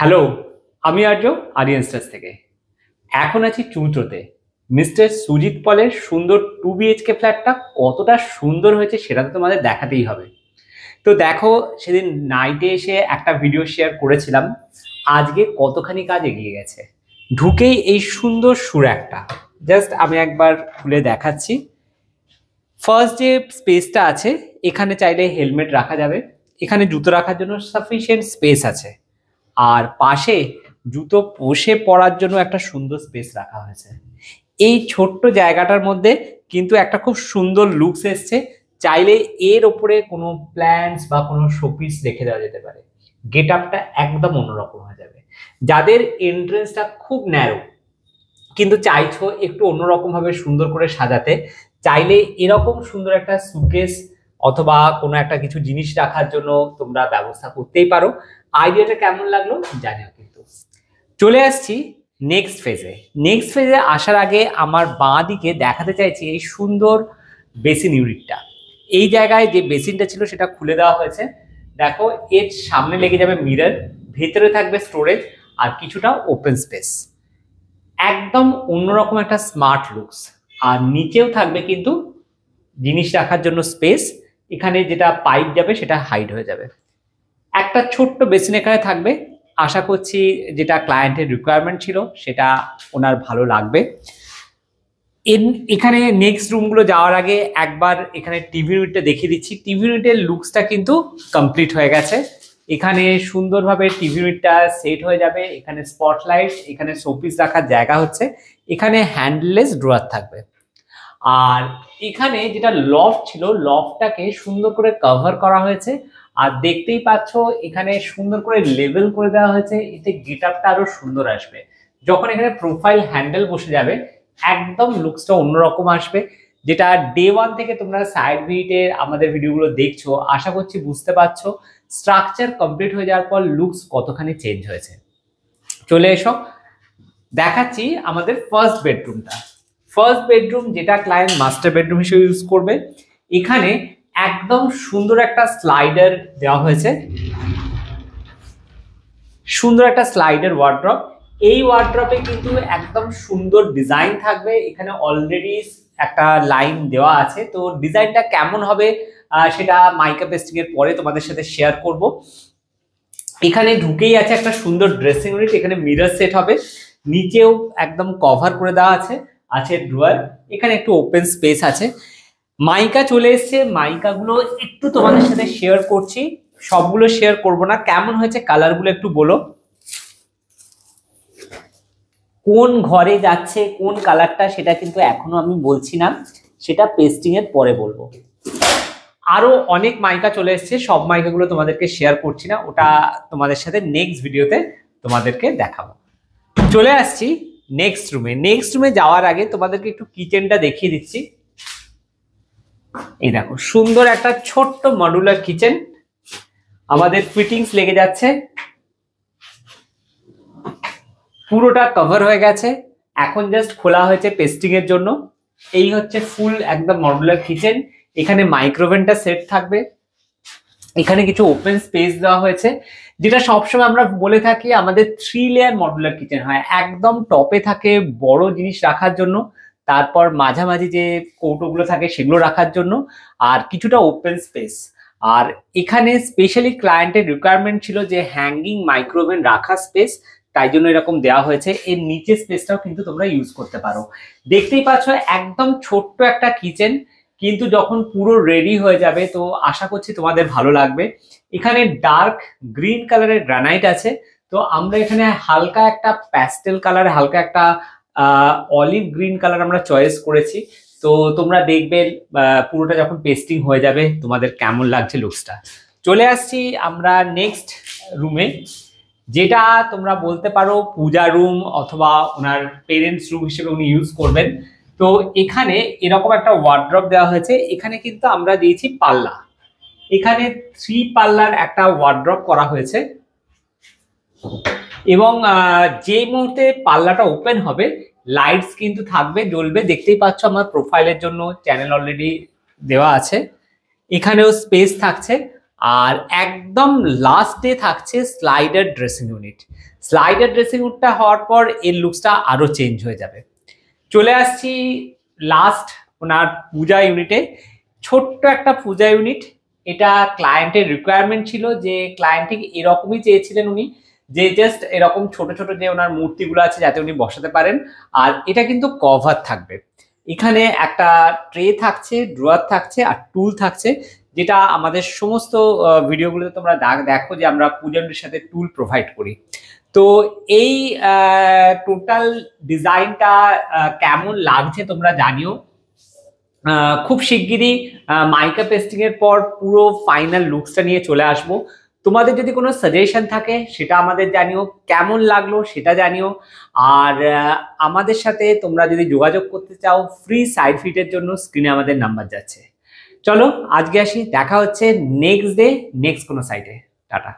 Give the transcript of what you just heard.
Hello, আমি আর্য Aryan stars থেকে। এখন আছি চুঁচোতে। মিস্টার সুজিত পলের সুন্দর 2 BHK ফ্ল্যাটটা কতটা সুন্দর হয়েছে সেটা তো তোমাদের দেখাতেই হবে। তো দেখো, সেদিন নাইটে এসে একটা ভিডিও শেয়ার করেছিলাম, আজকে কতখানি কাজ এগিয়ে গেছে। ঢুকেই এই সুন্দর সুর একটা, জাস্ট আমি একবার খুলে দেখাচ্ছি। ফার্স্ট যে স্পেসটা আছে, এখানে চাইলে হেলমেট রাখা যাবে, এখানে জুতো রাখার জন্য সাফিসিয়েন্ট স্পেস আছে। আর পাশে জুতো বসে পড়ার জন্য একটা সুন্দর স্পেস রাখা হয়েছে। এই ছোট্ট জায়গাটার মধ্যে কিন্তু একটা খুব সুন্দর লুকস এসছে। চাইলে এর ওপরে কোনো প্ল্যান্টস বা কোনো শোপিস রেখে দেওয়া যেতে পারে, গেট আপটা একদম অন্যরকম হয়ে যাবে। যাদের এন্ট্রেন্সটা খুব ন্যারো কিন্তু চাইছো একটু অন্যরকম ভাবে সুন্দর করে সাজাতে, চাইলে এরকম সুন্দর একটা সুটকেস অথবা কোনো একটা কিছু জিনিস রাখার জন্য তোমরা ব্যবস্থা করতেই পারো। আইডিয়াটা কেমন লাগলো জানিও কিন্তু। চলে আসছি নেক্সট ফেজে। নেক্সট ফেজে আসার আগে আমার বাঁ দিকে দেখাতে চাইছি এই সুন্দর বেসিন ইউনিটটা। এই জায়গায় যে বেসিনটা ছিল সেটা খুলে দেওয়া হয়েছে। দেখো, এর সামনে লেগে যাবে মিরর, ভেতরে থাকবে স্টোরেজ আর কিছুটা ওপেন স্পেস। একদম অন্যরকম একটা স্মার্ট লুকস। আর নিচেও থাকবে কিন্তু জিনিস রাখার জন্য স্পেস। এখানে যেটা পাইপ যাবে সেটা হাইড হয়ে যাবে। একটা ছোট্ট বেসিন এখানে থাকবে। আশা করছি যেটা ক্লায়েন্টের রিকোয়ারমেন্ট ছিল সেটা ওনার ভালো লাগবে। এখানে নেক্সট রুমগুলো যাওয়ার আগে একবার এখানে টিভি ইউনিটটা দেখিয়ে দিচ্ছি। টিভি ইউনিটের লুকসটা কিন্তু কমপ্লিট হয়ে গেছে। এখানে সুন্দরভাবে টিভি ইউনিটটা সেট হয়ে যাবে। এখানে স্পটলাইট, এখানে শোপিস রাখার জায়গা হচ্ছে, এখানে হ্যান্ডলেস ড্রয়ার থাকবে। আর এখানে যেটা লফট ছিল, লফটটাকে সুন্দর করে কভার করা হয়েছে। আর দেখতেই পাচ্ছ এখানে সুন্দর করে লেভেল করে দেওয়া হয়েছে, এতে গেট আপটা আরো সুন্দর আসবে। যখন এখানে প্রোফাইল হ্যান্ডেল বসে যাবে একদম লুকসটা অন্যরকম আসবে। যেটা ডে 1 থেকে তোমরা সাইড ভিডিওতে আমাদের ভিডিওগুলো দেখছো, আশা করছি বুঝতে পারছো স্ট্রাকচার কমপ্লিট হয়ে যাওয়ার পর লুকস কতখানি চেঞ্জ হয়েছে। চলে এসো, দেখাচ্ছি আমাদের ফার্স্ট বেডরুমটা। ফার্স্ট বেডরুম যেটা ক্লায়েন্ট মাস্টার বেডরুম হিসেবে ইউজ করবে। এখানে একদম সুন্দর একটা স্লাইডার দেওয়া হয়েছে, সুন্দর একটা স্লাইডার ওয়ার্ড্রপ। এই ওয়ার্ড্রপে কিন্তু একদম সুন্দর ডিজাইন থাকবে। এখানে অলরেডি একটা লাইন দেওয়া আছে, তো ডিজাইনটা কেমন হবে সেটা মাইকা পেস্টিং এর পরে তোমাদের সাথে শেয়ার করব। এখানে ঢুকেই আছে একটা সুন্দর ড্রেসিং ইউনিট, এখানে মিরর সেট হবে, নিচেও একদম কভার করে দেওয়া আছে, আছে ড্রয়ার, এখানে একটু ওপেন স্পেস আছে। মাইকা চলে এসছে, মাইকাগুলো একটু তোমাদের সাথে শেয়ার করছি, সবগুলো শেয়ার করব না। কেমন হয়েছে কালারগুলো একটু বলো, কোন ঘরে যাচ্ছে কোন কালারটা সেটা কিন্তু এখনো আমি বলছি না, সেটা পেস্টিং এর পরে বলবো। আরো অনেক মাইকা চলে এসছে, সব মাইকাগুলো তোমাদেরকে শেয়ার করছি না, ওটা তোমাদের সাথে নেক্সট ভিডিওতে তোমাদেরকে দেখাবো। চলে আসছি নেক্সট রুমে। নেক্সট রুমে যাওয়ার আগে তোমাদেরকে একটু কিচেনটা দেখিয়ে দিচ্ছি। এই দেখো, সুন্দর একটা ছোট্ট মডুলার কিচেন, আমাদের ফিটিংস লেগে যাচ্ছে, পুরোটা কভার হয়ে গেছে, এখন জাস্ট খোলা হয়েছে পেস্টিং এর জন্য। এই হচ্ছে ফুল একদম মডুলার কিচেন। এখানে মাইক্রোওভেনটা সেট থাকবে, এখানে কিছু ওপেন স্পেস দেওয়া হয়েছে। যেটা সবসময় আমরা বলে থাকি আমাদের 3 লেয়ার মডুলার কিচেন হয়, একদম টপে থাকে বড় জিনিস রাখার জন্য, তারপর মাঝামাঝি যে কৌটোগুলো থাকে সেগুলো রাখার জন্য, আর কিছুটা ওপেন স্পেস। আর এখানে স্পেশালি ক্লায়েন্টের রিকোয়ারমেন্ট ছিল যে হ্যাঙ্গিং মাইক্রোওভেন রাখার স্পেস, তাই জন্য এরকম দেওয়া হয়েছে। এর নিচে স্পেসটাও কিন্তু তোমরা ইউজ করতে পারো। দেখতেই পাচ্ছ একদম ছোট্ট একটা কিচেন, কিন্তু যখন পুরো রেডি হয়ে যাবে তো আশা করছি তোমাদের ভালো লাগবে। এখানে ডার্ক গ্রিন কালারের গ্রানাইট আছে, তো আমরা এখানে হালকা একটা প্যাস্টেল কালার, হালকা একটা অলিভ গ্রিন কালার আমরা চয়েস করেছি। তো তোমরা দেখবে পুরোটা যখন পেস্টিং হয়ে যাবে তোমাদের কেমন লাগছে লুকসটা। চলে আসছি আমরা নেক্সট রুমে, যেটা তোমরা বলতে পারো পূজা রুম অথবা ওনার পেরেন্টস রুম হিসেবে উনি ইউজ করবেন। তো এখানে এরকম একটা ওয়ার্ড্রপ দেওয়া হয়েছে, এখানে কিন্তু আমরা দিয়েছি পাল্লা, এখানে 3 পাল্লার একটা ওয়ার্ড্রপ করা হয়েছে। এবং যে মুহূর্তে পাল্লাটা ওপেন হবে লাইটস কিন্তু থাকবে, জ্বলবে। দেখতেই পাচ্ছ আমার প্রোফাইলের জন্য চ্যানেল অলরেডি দেওয়া আছে, এখানেও স্পেস থাকছে। আর একদম লাস্ট ডে থাকছে slider dressing unit. Slider dressing ইউনিটটা হওয়ার পর এর লুকসটা আরো চেঞ্জ হয়ে যাবে। চলে আসছি লাস্ট ওনার পূজা ইউনিটে। ছোট্ট একটা পূজা ইউনিট, এটা ক্লায়েন্টের রিকোয়ারমেন্ট ছিল, যে ক্লায়েন্ট ঠিক এরকমই চেয়েছিলেন উনি, যে জাস্ট এরকম ছোট ছোট যে ওনার মূর্তিগুলো আছে যাতে উনি বসাতে পারেন। আর এটা কিন্তু কভার থাকবে, এখানে একটা ট্রে থাকছে, ড্রয়ার থাকছে আর টুল থাকছে, যেটা আমাদের সমস্ত ভিডিওগুলোতে তোমরা দেখো যে আমরা পূজার সাথে টুল প্রোভাইড করি। তো এই টোটাল ডিজাইনটা কেমন লাগছে তোমরা জানিও। খুব শিগগিরই মাইকা পেস্টিং এর পর পুরো ফাইনাল লুকসটা নিয়ে চলে আসবো। তোমাদের যদি কোনো সাজেশন থাকে সেটা আমাদের জানিও, কেমন লাগলো সেটা জানিও। আর আমাদের সাথে তোমরা যদি যোগাযোগ করতে চাও ফ্রি সাইড ফিটের জন্য স্ক্রিনে আমাদের নাম্বার যাচ্ছে। চলো আজকে আসি, দেখা হচ্ছে নেক্সট ডে নেক্সট কোনো সাইটে। টাটা।